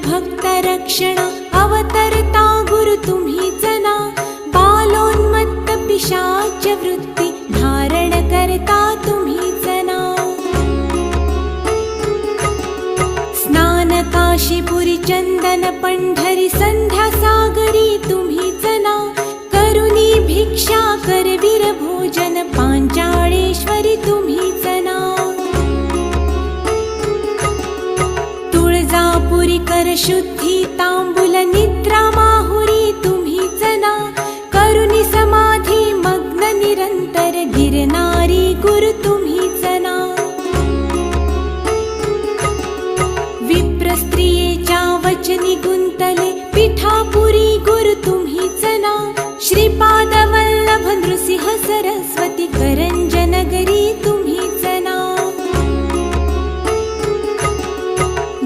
भक्त रक्षण अवतरता गुरु तुम्हीच ना. बालोन्मत्त पिशाच वृत्ती धारण करता तुम्हीच ना. स्नान काशीपुरी चंदन पंढरी संध्या सागरी तुम्हीच ना. करुणी भिक्षा करवीर भोजन पांचाळेश्वरी तुम्हीच ना. तुळजापुरी कर शुद्धी तांबूल निद्रा माहुरी तुम्हीच ना. करुणी समाधी मग्न निरंतर गिरनारी गुरु तुम्हीच ना. विप्र स्त्रियेच्या वचनी गुंतले पिठापुरी गुरु तुम्हीच ना. श्रीपाद वल्लभ नृसिंह सरस्वती करंजनगरी